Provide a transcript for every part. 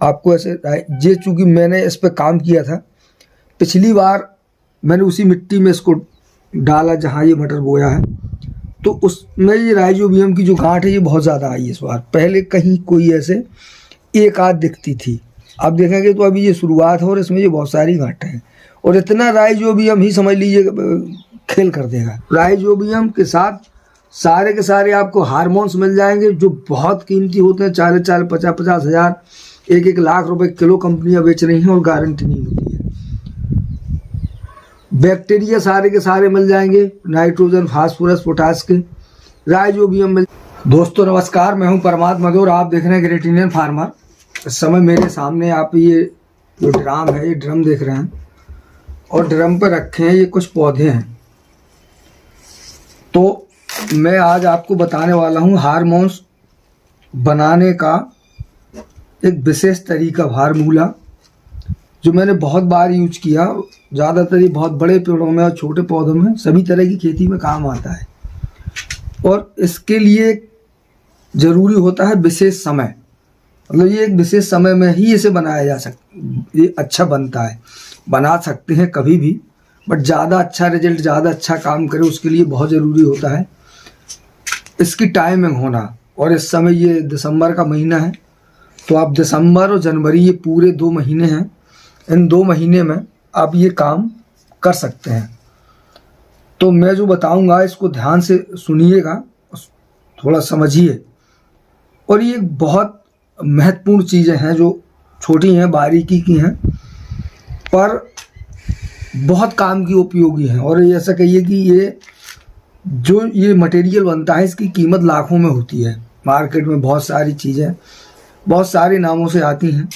आपको ऐसे ये, चूँकि मैंने इस पर काम किया था पिछली बार, मैंने उसी मिट्टी में इसको डाला जहाँ ये मटर बोया है, तो उसमें ये राइजोबियम की जो गांठ है ये बहुत ज़्यादा आई इस बार। पहले कहीं कोई ऐसे एक आध दिखती थी, अब देखेंगे तो अभी ये शुरुआत है और इसमें ये बहुत सारी गांठें हैं। और इतना राइजोबियम ही समझ लीजिए खेल कर देगा। राइजोबियम के साथ सारे के सारे आपको हार्मोन्स मिल जाएंगे जो बहुत कीमती होते हैं। 40-50 हज़ार, 1 लाख रुपए किलो कंपनियां बेच रही हैं और गारंटी नहीं होती है। बैक्टीरिया सारे के सारे मिल जाएंगे, नाइट्रोजन, फास्फोरस, पोटास के, राइजोबियम मिल। दोस्तों नमस्कार, मैं हूं परमात्मा मधुर, आप देख रहे हैं ग्रेट इंडियन फार्मर। इस समय मेरे सामने आप ये जो ड्राम है, ये ड्रम देख रहे हैं और ड्रम पर रखे हैं ये कुछ पौधे हैं। तो मैं आज आपको बताने वाला हूं हार्मोन्स बनाने का एक विशेष तरीका, फार्मूला, जो मैंने बहुत बार यूज किया। ज़्यादातर ये बहुत बड़े पेड़ों में और छोटे पौधों में सभी तरह की खेती में काम आता है। और इसके लिए ज़रूरी होता है विशेष समय, मतलब ये एक विशेष समय में ही इसे बनाया जा सकता, ये अच्छा बनता है। बना सकते हैं कभी भी, बट ज़्यादा अच्छा रिजल्ट, ज़्यादा अच्छा काम करे उसके लिए बहुत ज़रूरी होता है इसकी टाइमिंग होना। और इस समय ये दिसंबर का महीना है, तो आप दिसंबर और जनवरी ये पूरे 2 महीने हैं, इन 2 महीने में आप ये काम कर सकते हैं। तो मैं जो बताऊंगा इसको ध्यान से सुनिएगा, थोड़ा समझिए। और ये बहुत महत्वपूर्ण चीज़ें हैं जो छोटी हैं, बारीकी की हैं, पर बहुत काम की उपयोगी हैं। और ये ऐसा कहिए कि ये जो ये मटेरियल बनता है इसकी कीमत लाखों में होती है। मार्केट में बहुत सारी चीज़ें बहुत सारे नामों से आती हैं,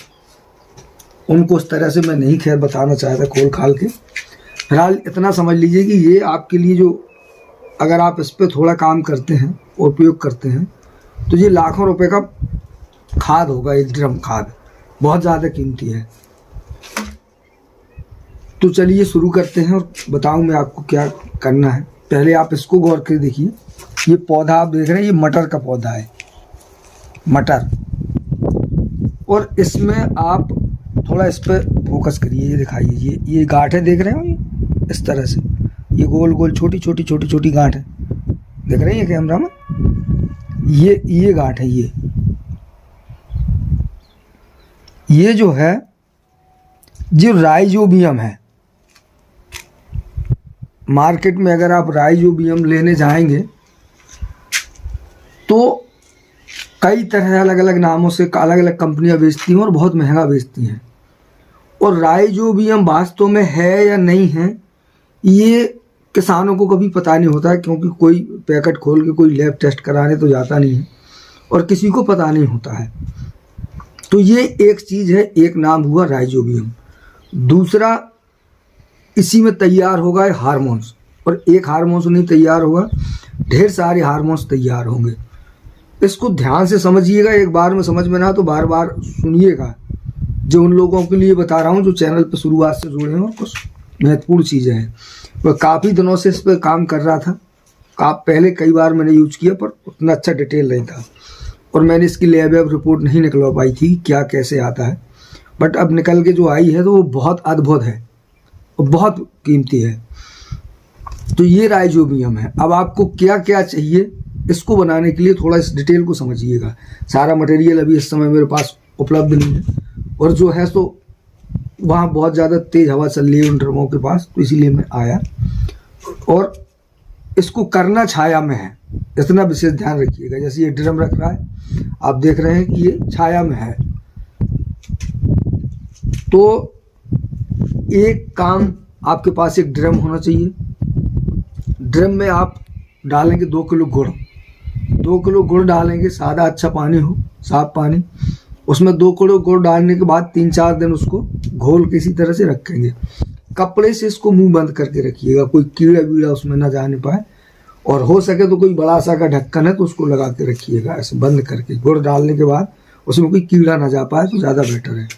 उनको उस तरह से मैं नहीं खैर बताना चाहता खोल खाल के। फिलहाल इतना समझ लीजिए कि ये आपके लिए जो, अगर आप इस पर थोड़ा काम करते हैं, उपयोग करते हैं, तो ये लाखों रुपए का खाद होगा। एक ड्रम खाद बहुत ज़्यादा कीमती है। तो चलिए शुरू करते हैं और बताऊं मैं आपको क्या करना है। पहले आप इसको गौर कर देखिए, ये पौधा आप देख रहे हैं, ये मटर का पौधा है, मटर। और इसमें आप थोड़ा इस पर फोकस करिए, ये दिखाइए, ये गांठें देख रहे हो, ये इस तरह से ये गोल गोल छोटी छोटी गांठें देख रहे हैं कैमरा में, ये गांठ है। ये जो है जो राइजोबियम है। मार्केट में अगर आप राइजोबियम लेने जाएंगे तो कई तरह अलग अलग नामों से अलग अलग कंपनियां बेचती हैं और बहुत महंगा बेचती हैं। और राइजोबियम वास्तव में है या नहीं है ये किसानों को कभी पता नहीं होता है, क्योंकि कोई पैकेट खोल के कोई लैब टेस्ट कराने तो जाता नहीं है और किसी को पता नहीं होता है। तो ये एक चीज़ है, एक नाम हुआ राइजोबियम। दूसरा, इसी में तैयार होगा हार्मोन्स, और एक हार्मोन्स नहीं तैयार होगा, ढेर सारे हार्मोन्स तैयार होंगे। इसको ध्यान से समझिएगा, एक बार में समझ में ना तो बार बार सुनिएगा। जो उन लोगों के लिए बता रहा हूँ जो चैनल पर शुरुआत से जुड़े हैं और कुछ महत्वपूर्ण चीज़ें हैं। मैं काफ़ी दिनों से इस पर काम कर रहा था, पहले कई बार मैंने यूज किया पर उतना अच्छा डिटेल नहीं था, और मैंने इसकी लैब रिपोर्ट नहीं निकलवा पाई थी क्या कैसे आता है। बट अब निकल के जो आई है तो वो बहुत अद्भुत है और बहुत कीमती है। तो ये राइजोबियम है। अब आपको क्या क्या चाहिए इसको बनाने के लिए, थोड़ा इस डिटेल को समझिएगा। सारा मटेरियल अभी इस समय मेरे पास उपलब्ध नहीं है, और जो है तो वहाँ बहुत ज़्यादा तेज़ हवा चल रही है उन ड्रमों के पास, तो इसीलिए मैं आया। और इसको करना छाया में है, इतना विशेष ध्यान रखिएगा। जैसे ये ड्रम रख रहा है, आप देख रहे हैं कि ये छाया में है। तो एक काम, आपके पास एक ड्रम होना चाहिए। ड्रम में आप डालेंगे 2 किलो गुड़, 2 किलो गुड़ डालेंगे, सादा अच्छा पानी हो, साफ पानी। उसमें 2 किलो गुड़ डालने के बाद 3-4 दिन उसको घोल के इसी तरह से रखेंगे। कपड़े से इसको मुंह बंद करके रखिएगा, कोई कीड़ा वीड़ा उसमें ना जाने पाए। और हो सके तो कोई बड़ा सा का ढक्कन है तो उसको लगा के रखिएगा, ऐसे बंद करके। गुड़ डालने के बाद उसमें कोई कीड़ा ना जा पाए तो ज़्यादा बेटर है।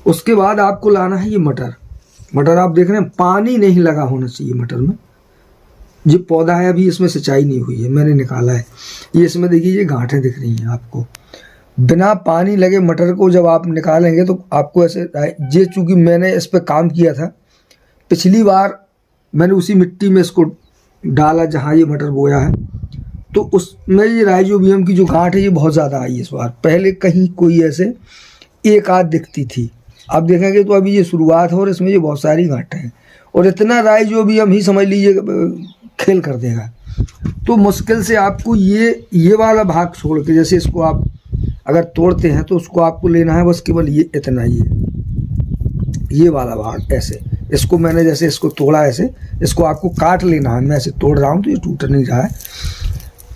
उसके बाद आपको लाना है ये मटर। मटर आप देख रहे हैं, पानी नहीं लगा होना चाहिए मटर में। ये पौधा है, अभी इसमें सिंचाई नहीं हुई है, मैंने निकाला है। ये इसमें देखिए ये गांठें दिख रही हैं आपको। बिना पानी लगे मटर को जब आप निकालेंगे तो आपको ऐसे, ये चूँकि मैंने इस पर काम किया था पिछली बार, मैंने उसी मिट्टी में इसको डाला जहाँ ये मटर बोया है, तो उसमें ये राइजोबियम की जो गांठ है ये बहुत ज़्यादा आई इस बार। पहले कहीं कोई ऐसे एक आध दिखती थी, अब देखेंगे तो अभी ये शुरुआत है और इसमें ये बहुत सारी गांठें हैं, और इतना राइजोबियम ही समझ लीजिए खेल कर देगा। तो मुश्किल से आपको ये वाला भाग छोड़ के, जैसे इसको आप अगर तोड़ते हैं तो उसको आपको लेना है बस केवल ये इतना ही है, ये वाला भाग ऐसे, इसको मैंने जैसे इसको तोड़ा ऐसे, इसको आपको काट लेना है। मैं ऐसे तोड़ रहा हूँ तो ये टूट नहीं रहा है,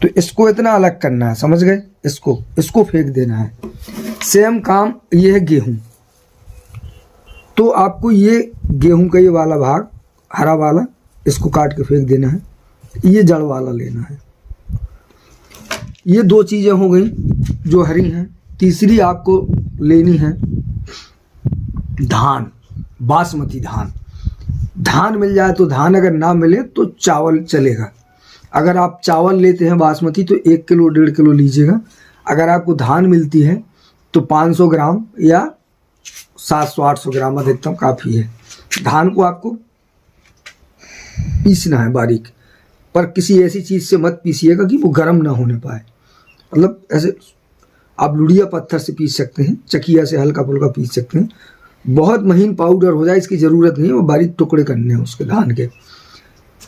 तो इसको इतना अलग करना है, समझ गए? इसको फेंक देना है। सेम काम ये है गेहूँ, तो आपको ये गेहूँ का ये वाला भाग हरा वाला इसको काट के फेंक देना है, ये जड़ वाला लेना है। ये दो चीज़ें हो गई जो हरी हैं। तीसरी आपको लेनी है धान, बासमती धान। धान मिल जाए तो धान, अगर ना मिले तो चावल चलेगा। अगर आप चावल लेते हैं बासमती तो 1 किलो 1.5 किलो लीजिएगा। अगर आपको धान मिलती है तो 500 ग्राम या 700-800 ग्राम अधिकतम काफ़ी है। धान को आपको पीसना है बारीक, पर किसी ऐसी चीज़ से मत पीसिएगा कि वो गर्म ना होने पाए। मतलब ऐसे आप लुढ़िया पत्थर से पीस सकते हैं, चकिया से हल्का फुल्का पीस सकते हैं। बहुत महीन पाउडर हो जाए इसकी ज़रूरत नहीं है, वो बारीक टुकड़े करने हैं उसके धान के।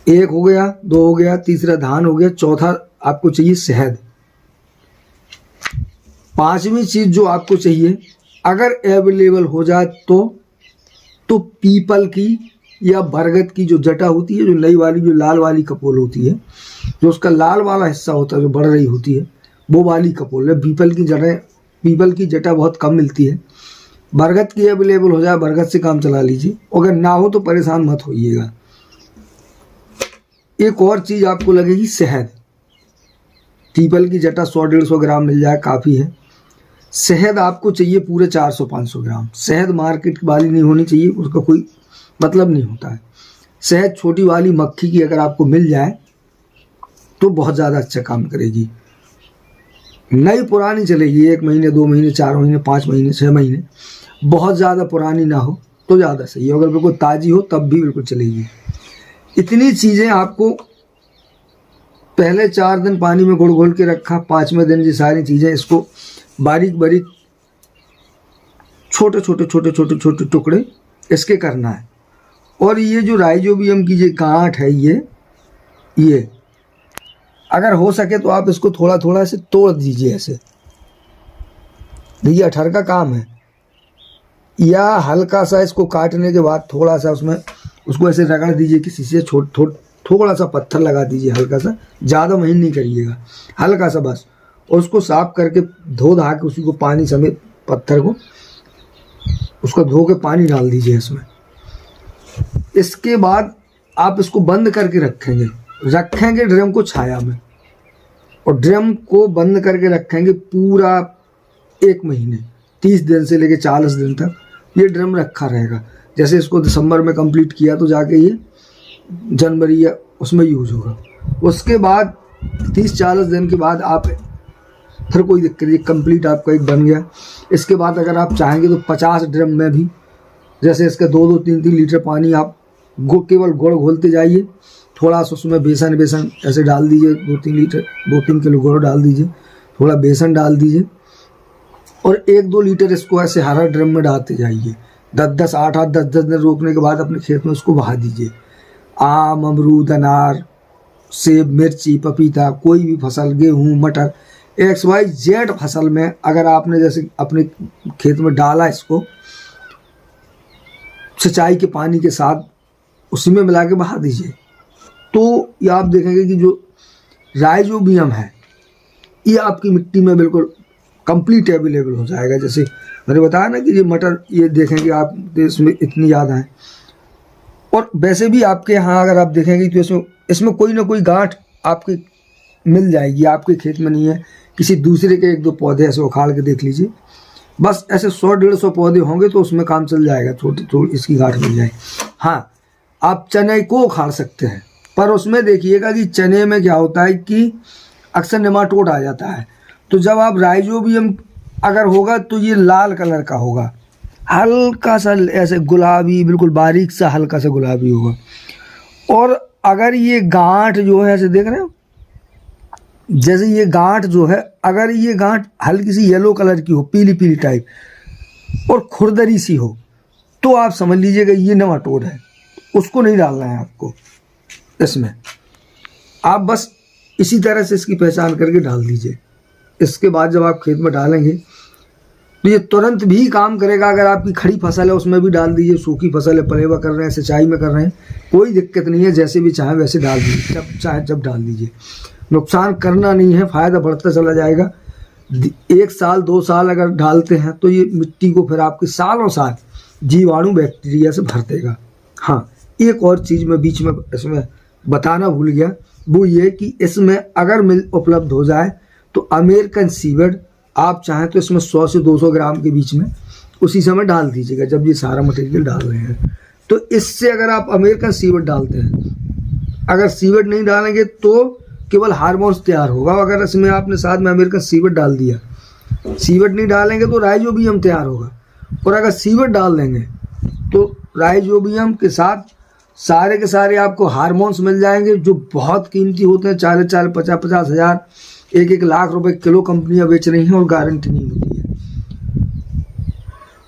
1 हो गया, 2 हो गया, तीसरा धान हो गया, चौथा आपको चाहिए शहद। 5वीं चीज़ जो आपको चाहिए अगर अवेलेबल हो जाए तो पीपल की या बरगद की जो जटा होती है, जो नई वाली जो लाल वाली कपोल होती है, जो उसका लाल वाला हिस्सा होता है जो बढ़ रही होती है, वो वाली कपोल है। पीपल की जटा बहुत कम मिलती है। बरगद की अवेलेबल हो जाए, बरगद से काम चला लीजिए, अगर ना हो तो परेशान मत होइएगा। एक और चीज़ आपको लगेगी शहद। पीपल की जटा 100-150 ग्राम मिल जाए काफ़ी है। शहद आपको चाहिए पूरे 400-500 ग्राम। शहद मार्केट वाली नहीं होनी चाहिए, उसका कोई मतलब नहीं होता है। शहद छोटी वाली मक्खी की अगर आपको मिल जाए तो बहुत ज़्यादा अच्छा काम करेगी। नई पुरानी चलेगी, 1 महीने 2 महीने 4 महीने 5 महीने 6 महीने, बहुत ज़्यादा पुरानी ना हो तो ज़्यादा सही है। अगर बिल्कुल ताज़ी हो तब भी बिल्कुल चलेगी। इतनी चीज़ें आपको पहले 4 दिन पानी में घोल घोल के रखा, 5वें दिन ये सारी चीज़ें इसको बारीक बारीक छोटे छोटे टुकड़े इसके करना है। और ये जो राइजोबियम की ये गांठ है, ये अगर हो सके तो आप इसको थोड़ा थोड़ा ऐसे तोड़ दीजिए ऐसे। देखिए 18 का काम है। या हल्का सा इसको काटने के बाद थोड़ा सा उसको ऐसे रगड़ दीजिए किसी से, थोड़ा सा पत्थर लगा दीजिए हल्का सा, ज़्यादा महीन नहीं करिएगा, हल्का सा बस। और उसको साफ करके धो धा के उसी को पानी समेत पत्थर को उसको धो के पानी डाल दीजिए इसमें। इसके बाद आप इसको बंद करके रखेंगे ड्रम को छाया में, और ड्रम को बंद करके रखेंगे पूरा 1 महीने, 30 दिन से लेके 40 दिन तक ये ड्रम रखा रहेगा। जैसे इसको दिसंबर में कंप्लीट किया तो जाके ये जनवरी या उसमें यूज़ होगा। उसके बाद 30-40 दिन के बाद आप फिर कोई दिक्कत नहीं, कंप्लीट आपका एक बन गया। इसके बाद अगर आप चाहेंगे तो 50 ड्रम में भी, जैसे इसका 2-2, 3-3 लीटर पानी आप केवल गुड़ घोलते जाइए, थोड़ा सा उसमें बेसन ऐसे डाल दीजिए, 2-3 किलो गुड़ डाल दीजिए, थोड़ा बेसन डाल दीजिए, और 1-2 लीटर इसको ऐसे हरा ड्रम में डालते जाइए। 10-10 दिन रोकने के बाद अपने खेत में उसको बहा दीजिए। आम, अमरूद, अनार, सेब, मिर्ची, पपीता, कोई भी फसल, गेहूँ, मटर, XYZ फसल में अगर आपने जैसे अपने खेत में डाला, इसको सिंचाई के पानी के साथ उसी में मिला के बहा दीजिए, तो ये आप देखेंगे कि जो राइजोबियम है ये आपकी मिट्टी में बिल्कुल कंप्लीट अवेलेबल हो जाएगा। जैसे मैंने बताया ना कि ये मटर, ये देखेंगे आप इसमें इतनी ज़्यादा है। और वैसे भी आपके यहाँ अगर आप देखेंगे तो इसमें कोई ना कोई गांठ आपकी मिल जाएगी। आपके खेत में नहीं है, किसी दूसरे के 1-2 पौधे ऐसे उखाड़ के देख लीजिए, बस ऐसे 100-150 पौधे होंगे तो उसमें काम चल जाएगा, थोड़ी इसकी गांठ मिल जाएगी। हाँ, आप चने को उखाड़ सकते हैं, पर उसमें देखिएगा कि चने में क्या होता है कि अक्सर नेमाटोड आ जाता है। तो जब आप राइजोबियम अगर होगा तो ये लाल कलर का होगा, हल्का सा ऐसे गुलाबी, बिल्कुल बारीक सा हल्का सा गुलाबी होगा। और अगर ये गांठ जो है ऐसे देख रहे हो, जैसे ये गांठ जो है, अगर ये गांठ हल्की सी येलो कलर की हो, पीली पीली टाइप और खुरदरी सी हो, तो आप समझ लीजिएगा ये नेमाटोड है, उसको नहीं डालना है आपको इसमें। आप बस इसी तरह से इसकी पहचान करके डाल दीजिए। इसके बाद जब आप खेत में डालेंगे तो ये तुरंत भी काम करेगा। अगर आपकी खड़ी फसल है उसमें भी डाल दीजिए, सूखी फसल है, पलेवा कर रहे हैं, सिंचाई में कर रहे हैं, कोई दिक्कत नहीं है, जैसे भी चाहे वैसे डाल दीजिए, जब चाहे जब डाल दीजिए। नुकसान करना नहीं है, फ़ायदा बढ़ता चला जाएगा। 1 साल 2 साल अगर डालते हैं तो ये मिट्टी को फिर आपके सालों साल जीवाणु बैक्टीरिया से भर देगा। हाँ, एक और चीज़ मैं बीच में इसमें बताना भूल गया, वो ये कि इसमें अगर मिल उपलब्ध हो जाए तो अमेरिकन सीवेड आप चाहें तो इसमें 100 से 200 ग्राम के बीच में उसी समय डाल दीजिएगा जब ये सारा मटेरियल डाल रहे हैं। तो इससे अगर आप अमेरिकन सीवेड डालते हैं, अगर सीवेड नहीं डालेंगे तो केवल हार्मोन्स तैयार होगा। अगर इसमें आपने साथ में अमेरिकन सीवेड डाल दिया, सीवेड नहीं डालेंगे तो राइजोबियम तैयार होगा, और अगर सीवेड डाल देंगे तो राइजोबियम के साथ सारे के सारे आपको हार्मोन्स मिल जाएंगे जो बहुत कीमती होते हैं। 40-40, 50-50 हज़ार, 1-1 लाख रुपए किलो कंपनियां बेच रही हैं और गारंटी नहीं होती है।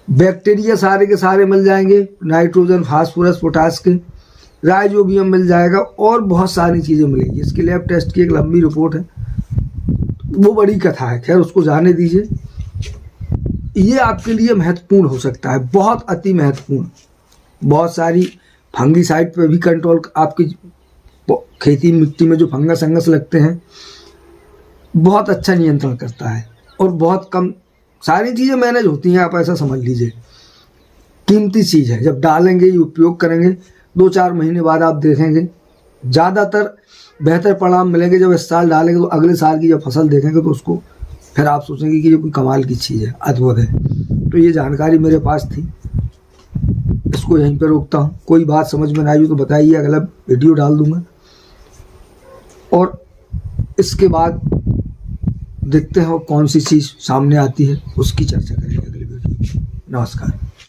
बैक्टीरिया सारे के सारे मिल जाएंगे, नाइट्रोजन, फास्फोरस, पोटास के, राइजोबियम मिल जाएगा और बहुत सारी चीज़ें मिलेंगी। इसके लैब टेस्ट की एक लंबी रिपोर्ट है, वो बड़ी कथा है, खैर उसको जाने दीजिए। ये आपके लिए महत्वपूर्ण हो सकता है, बहुत अति महत्वपूर्ण। बहुत सारी फंगीसाइड पे भी कंट्रोल, आपकी खेती मिट्टी में जो फंगस लगते हैं बहुत अच्छा नियंत्रण करता है, और बहुत कम सारी चीज़ें मैनेज होती हैं। आप ऐसा समझ लीजिए, कीमती चीज़ है। जब डालेंगे, उपयोग करेंगे, 2-4 महीने बाद आप देखेंगे ज़्यादातर बेहतर परिणाम मिलेंगे। जब इस साल डालेंगे तो अगले साल की जब फसल देखेंगे तो उसको फिर आप सोचेंगे कि ये कोई कमाल की चीज़ है, अद्भुत है। तो ये जानकारी मेरे पास थी, इसको यहीं पर रोकता हूँ। कोई बात समझ में ना आई हो तो बताइए, अगला वीडियो डाल दूँगा। और इसके बाद देखते हैं कौन सी चीज़ सामने आती है, उसकी चर्चा करेंगे अगली वीडियो में। नमस्कार।